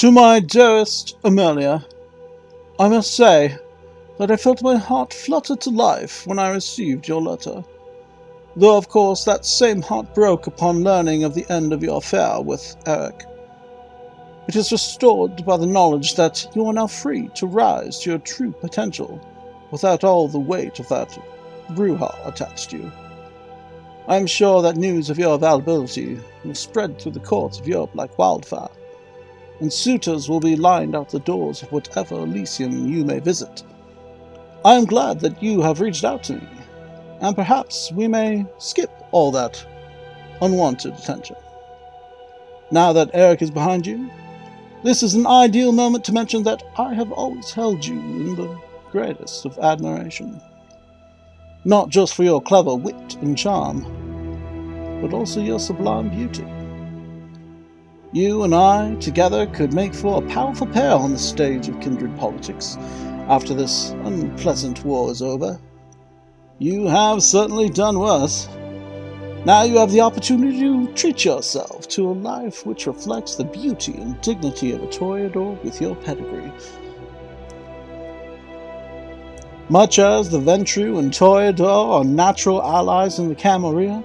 To my dearest Amelia, I must say that I felt my heart flutter to life when I received your letter, though of course that same heart broke upon learning of the end of your affair with Eric. It is restored by the knowledge that you are now free to rise to your true potential without all the weight of that brouhaha attached to you. I am sure that news of your availability will spread through the courts of Europe like wildfire, and suitors will be lined out the doors of whatever Elysium you may visit. I am glad that you have reached out to me, and perhaps we may skip all that unwanted attention. Now that Eric is behind you, this is an ideal moment to mention that I have always held you in the greatest of admiration. Not just for your clever wit and charm, but also your sublime beauty. You and I, together, could make for a powerful pair on the stage of kindred politics after this unpleasant war is over. You have certainly done worse. Now you have the opportunity to treat yourself to a life which reflects the beauty and dignity of a toreador with your pedigree. Much as the Ventrue and toreador are natural allies in the Camarilla,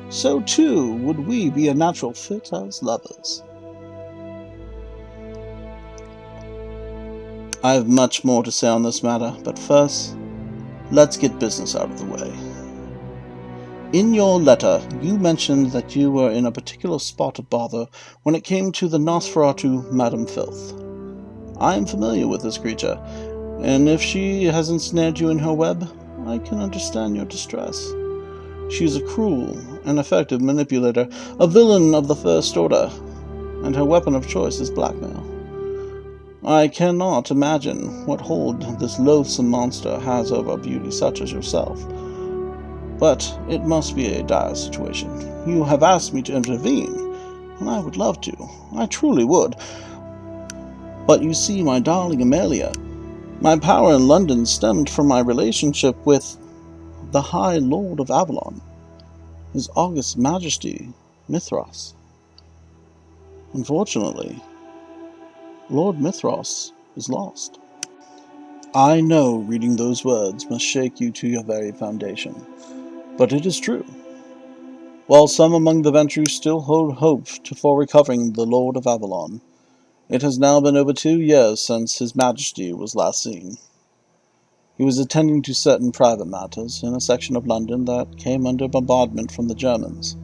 so too would we be a natural fit as lovers. I have much more to say on this matter, but first, let's get business out of the way. In your letter, you mentioned that you were in a particular spot of bother when it came to the Nosferatu Madame Filth. I am familiar with this creature, and if she has ensnared you in her web, I can understand your distress. She is a cruel and effective manipulator, a villain of the first order, and her weapon of choice is blackmail. I cannot imagine what hold this loathsome monster has over a beauty such as yourself. But it must be a dire situation. You have asked me to intervene, and I would love to. I truly would. But you see, my darling Amelia, my power in London stemmed from my relationship with the High Lord of Avalon, His August Majesty Mithras. Unfortunately, Lord Mithras is lost. I know reading those words must shake you to your very foundation, but it is true. While some among the Ventrue still hold hope for recovering the Lord of Avalon, it has now been over 2 years since His Majesty was last seen. He was attending to certain private matters in a section of London that came under bombardment from the Germans.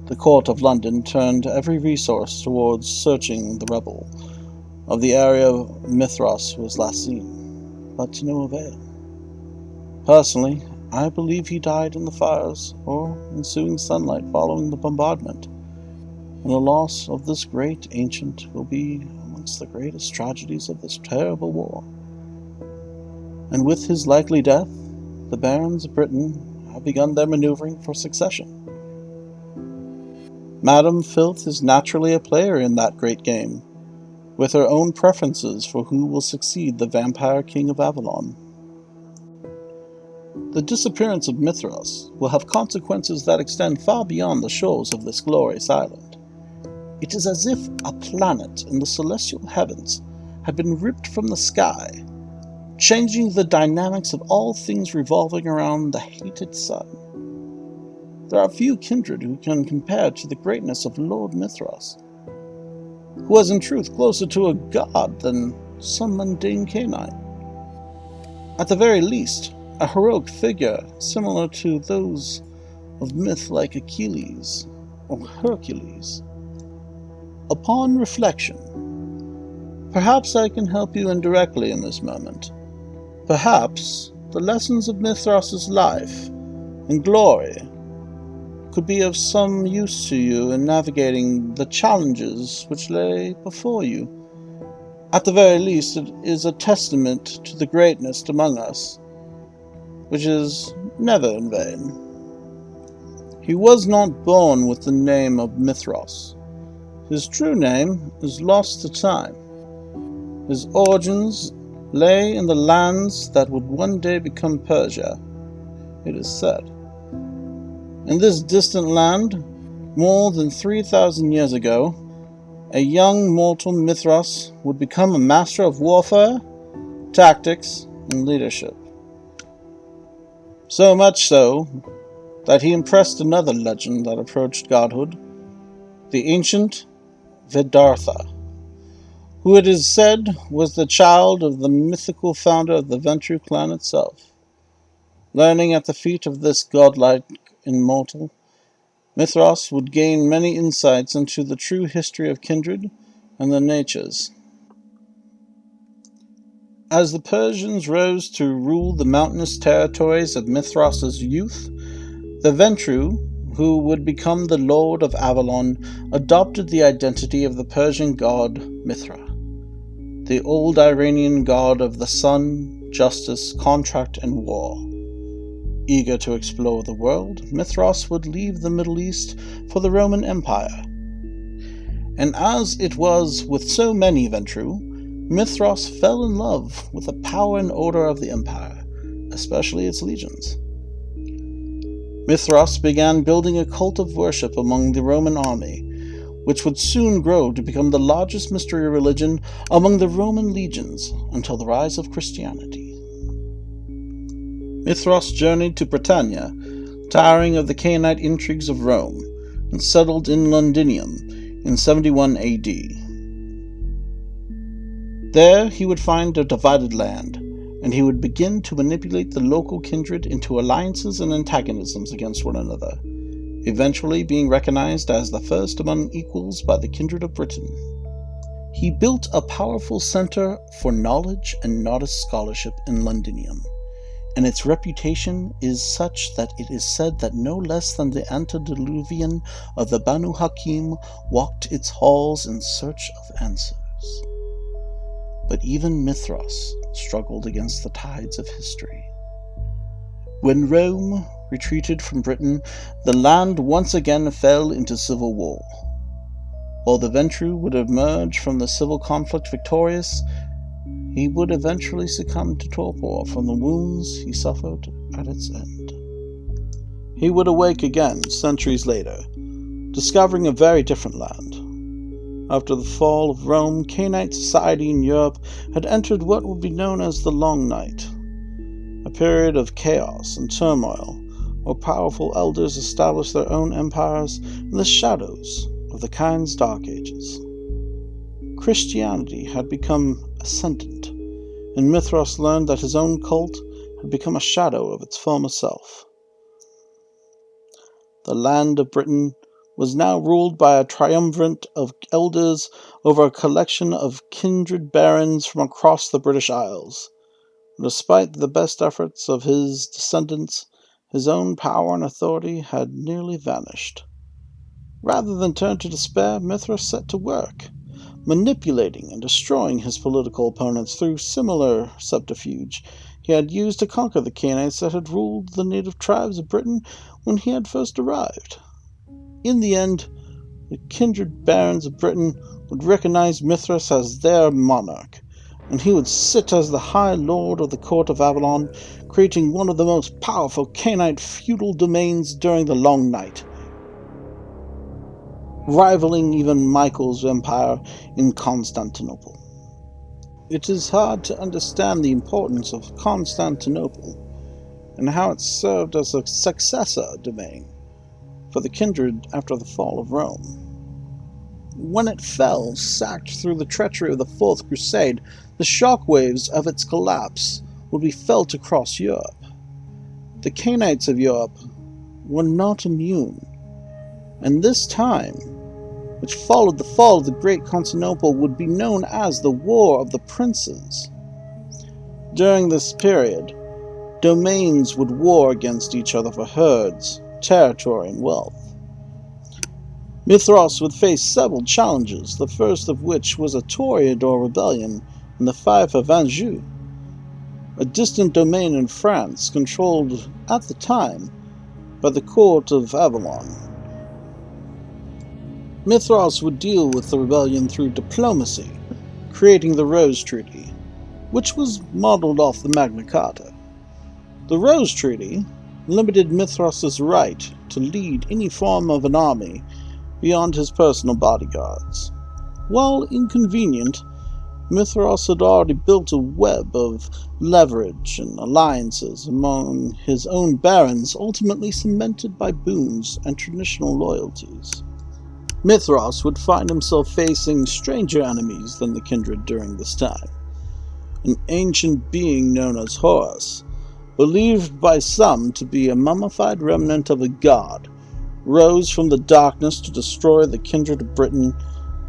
The court of London turned every resource towards searching the rebel of the area Mithras was last seen, but to no avail. Personally, I believe he died in the fires or ensuing sunlight following the bombardment, and the loss of this great ancient will be amongst the greatest tragedies of this terrible war. And with his likely death, the barons of Britain have begun their maneuvering for succession. Madame Filth is naturally a player in that great game, with her own preferences for who will succeed the Vampire King of Avalon. The disappearance of Mithras will have consequences that extend far beyond the shores of this glorious island. It is as if a planet in the celestial heavens had been ripped from the sky, changing the dynamics of all things revolving around the hated sun. There are few kindred who can compare to the greatness of Lord Mithras, who was in truth closer to a god than some mundane canine. At the very least, a heroic figure similar to those of myth like Achilles or Hercules. Upon reflection, perhaps I can help you indirectly in this moment. Perhaps the lessons of Mithras' life and glory could be of some use to you in navigating the challenges which lay before you. At the very least, it is a testament to the greatness among us, which is never in vain. He was not born with the name of Mithras. His true name is lost to time. His origins lay in the lands that would one day become Persia, it is said. In this distant land, more than 3,000 years ago, a young mortal Mithras would become a master of warfare, tactics, and leadership. So much so that he impressed another legend that approached godhood, the ancient Veddartha, who it is said was the child of the mythical founder of the Ventrue clan itself. Learning at the feet of this godlike immortal, Mithras would gain many insights into the true history of kindred and their natures. As the Persians rose to rule the mountainous territories of Mithras's youth, the Ventrue, who would become the Lord of Avalon, adopted the identity of the Persian god Mithra, the old Iranian god of the sun, justice, contract, and war. Eager to explore the world, Mithras would leave the Middle East for the Roman Empire. And as it was with so many Ventrue, Mithras fell in love with the power and order of the empire, especially its legions. Mithras began building a cult of worship among the Roman army, which would soon grow to become the largest mystery religion among the Roman legions until the rise of Christianity. Mithras journeyed to Britannia, tiring of the Canaanite intrigues of Rome, and settled in Londinium in 71 AD. There he would find a divided land, and he would begin to manipulate the local kindred into alliances and antagonisms against one another, eventually being recognized as the first among equals by the kindred of Britain. He built a powerful center for knowledge and Nordist scholarship in Londinium, and its reputation is such that it is said that no less than the antediluvian of the Banu Hakim walked its halls in search of answers. But even Mithras struggled against the tides of history. When Rome retreated from Britain, the land once again fell into civil war. While the Ventrue would emerge from the civil conflict victorious, he would eventually succumb to torpor from the wounds he suffered at its end. He would awake again centuries later, discovering a very different land. After the fall of Rome, Canaanite society in Europe had entered what would be known as the Long Night, a period of chaos and turmoil, where powerful elders established their own empires in the shadows of the Khan's Dark Ages. Christianity had become ascendant, and Mithras learned that his own cult had become a shadow of its former self. The land of Britain was now ruled by a triumvirate of elders over a collection of kindred barons from across the British Isles. Despite the best efforts of his descendants, his own power and authority had nearly vanished. Rather than turn to despair, Mithras set to work, manipulating and destroying his political opponents through similar subterfuge he had used to conquer the Canaanites that had ruled the native tribes of Britain when he had first arrived. In the end, the kindred barons of Britain would recognize Mithras as their monarch, and he would sit as the High Lord of the court of Avalon, creating one of the most powerful Canaanite feudal domains during the Long Night, rivaling even Michael's empire in Constantinople. It is hard to understand the importance of Constantinople and how it served as a successor domain for the kindred after the fall of Rome. When it fell, sacked through the treachery of the Fourth Crusade, the shockwaves of its collapse would be felt across Europe. The Canaanites of Europe were not immune, and this time, which followed the fall of the Great Constantinople, would be known as the War of the Princes. During this period, domains would war against each other for herds, territory, and wealth. Mithras would face several challenges, the first of which was a Toreador rebellion in the Fief of Anjou, a distant domain in France controlled at the time by the court of Avalon. Mithras would deal with the rebellion through diplomacy, creating the Rose Treaty, which was modeled off the Magna Carta. The Rose Treaty limited Mithras's right to lead any form of an army beyond his personal bodyguards. While inconvenient, Mithras had already built a web of leverage and alliances among his own barons, ultimately cemented by boons and traditional loyalties. Mithras would find himself facing stranger enemies than the kindred during this time. An ancient being known as Horus, believed by some to be a mummified remnant of a god, rose from the darkness to destroy the kindred of Britain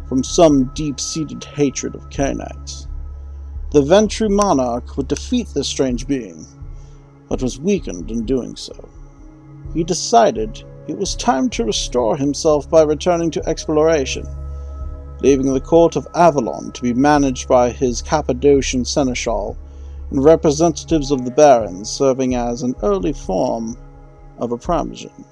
from some deep-seated hatred of Canaanites. The Ventrue monarch would defeat this strange being, but was weakened in doing so. He decided it was time to restore himself by returning to exploration, leaving the court of Avalon to be managed by his Cappadocian seneschal and representatives of the barons, serving as an early form of a primogen.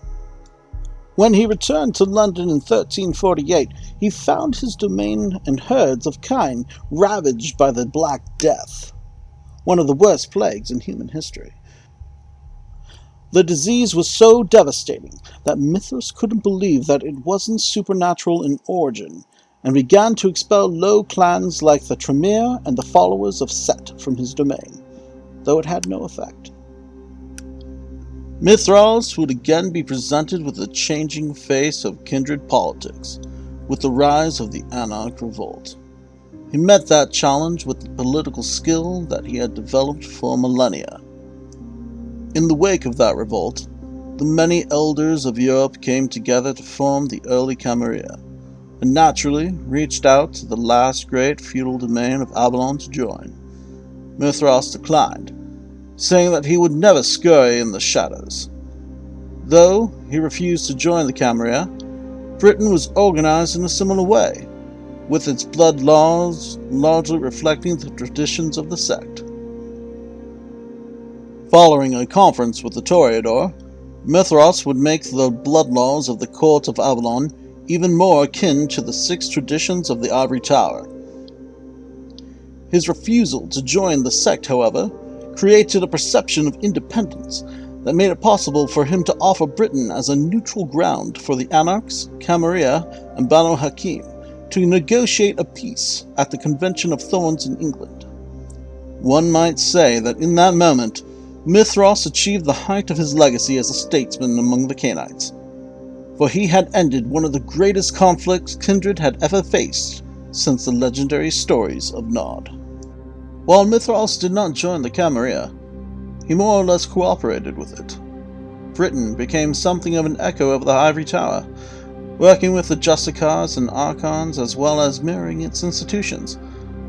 When he returned to London in 1348, he found his domain and herds of kine ravaged by the Black Death, one of the worst plagues in human history. The disease was so devastating that Mithras couldn't believe that it wasn't supernatural in origin, and began to expel low clans like the Tremere and the followers of Set from his domain, though it had no effect. Mithras would again be presented with the changing face of kindred politics, with the rise of the Anarch Revolt. He met that challenge with the political skill that he had developed for millennia. In the wake of that revolt, the many elders of Europe came together to form the early Camarilla, and naturally reached out to the last great feudal domain of Avalon to join. Mithras declined, saying that he would never scurry in the shadows. Though he refused to join the Camarilla, Britain was organized in a similar way, with its blood laws largely reflecting the traditions of the sect. Following a conference with the Toreador, Mithras would make the blood laws of the court of Avalon even more akin to the 6 traditions of the Ivory Tower. His refusal to join the sect, however, created a perception of independence that made it possible for him to offer Britain as a neutral ground for the Anarchs, Camarilla, and Banu Hakim to negotiate a peace at the Convention of Thorns in England. One might say that in that moment, Mithras achieved the height of his legacy as a statesman among the Canaanites, for he had ended one of the greatest conflicts kindred had ever faced since the legendary stories of Nod. While Mithras did not join the Camarilla, he more or less cooperated with it. Britain became something of an echo of the Ivory Tower, working with the Justicars and Archons as well as mirroring its institutions.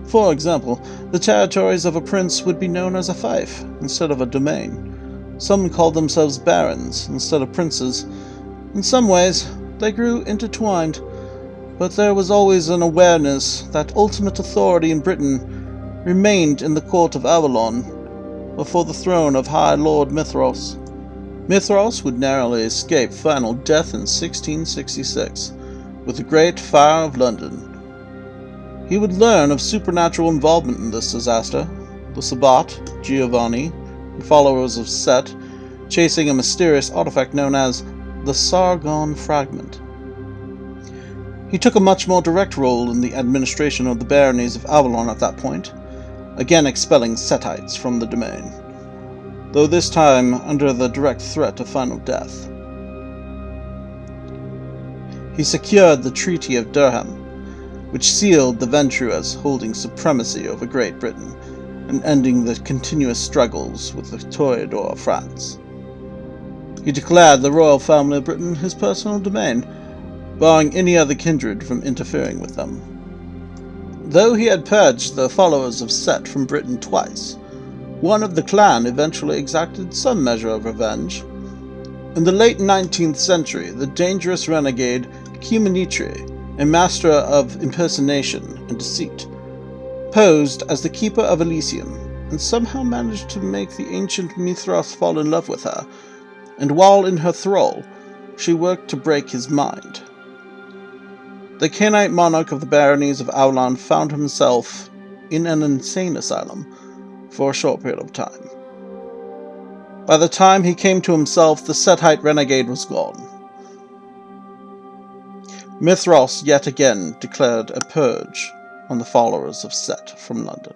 For example, the territories of a prince would be known as a fief instead of a domain. Some called themselves barons instead of princes. In some ways, they grew intertwined, but there was always an awareness that ultimate authority in Britain remained in the court of Avalon, before the throne of High Lord Mithras. Mithras would narrowly escape final death in 1666, with the Great Fire of London. He would learn of supernatural involvement in this disaster, the Sabbat, Giovanni, and followers of Set, chasing a mysterious artifact known as the Sargon Fragment. He took a much more direct role in the administration of the baronies of Avalon at that point, again expelling Setites from the domain, though this time under the direct threat of final death. He secured the Treaty of Durham, which sealed the Ventrue as holding supremacy over Great Britain and ending the continuous struggles with the Toreador of France. He declared the royal family of Britain his personal domain, barring any other kindred from interfering with them. Though he had purged the followers of Set from Britain twice, one of the clan eventually exacted some measure of revenge. In the late 19th century, the dangerous renegade Tzimisce, a master of impersonation and deceit, posed as the keeper of Elysium, and somehow managed to make the ancient Mithras fall in love with her, and while in her thrall, she worked to break his mind. The Canaanite monarch of the baronies of Avalon found himself in an insane asylum for a short period of time. By the time he came to himself, the Setite renegade was gone. Mithras yet again declared a purge on the followers of Set from London.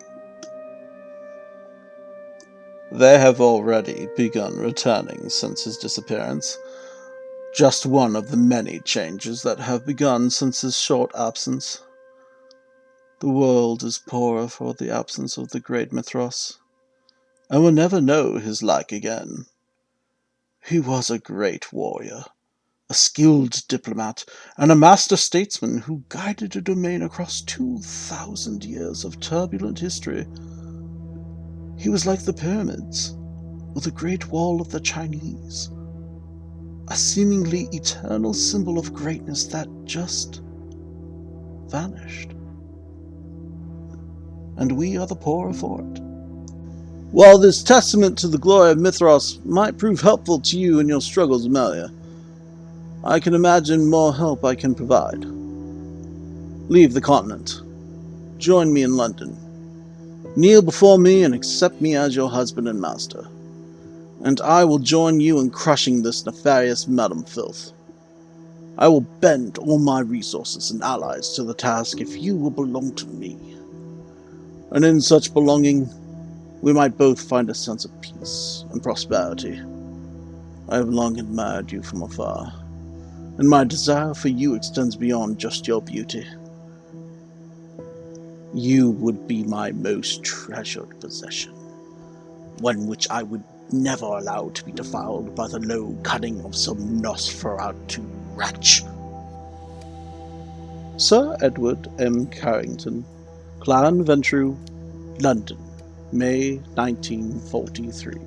They have already begun returning since his disappearance. Just one of the many changes that have begun since his short absence. The world is poorer for the absence of the great Mithras, and will never know his like again. He was a great warrior, a skilled diplomat, and a master statesman who guided a domain across 2,000 years of turbulent history. He was like the pyramids, or the Great Wall of the Chinese, a seemingly eternal symbol of greatness that just vanished. And we are the poorer for it. While this testament to the glory of Mithras might prove helpful to you in your struggles, Amelia, I can imagine more help I can provide. Leave the continent. Join me in London. Kneel before me and accept me as your husband and master, and I will join you in crushing this nefarious madam filth. I will bend all my resources and allies to the task if you will belong to me. And in such belonging, we might both find a sense of peace and prosperity. I have long admired you from afar, and my desire for you extends beyond just your beauty. You would be my most treasured possession, one which I would never allow to be defiled by the low cunning of some Nosferatu wretch. Sir Edward M. Carrington, Clan Ventrue, London, May 1943.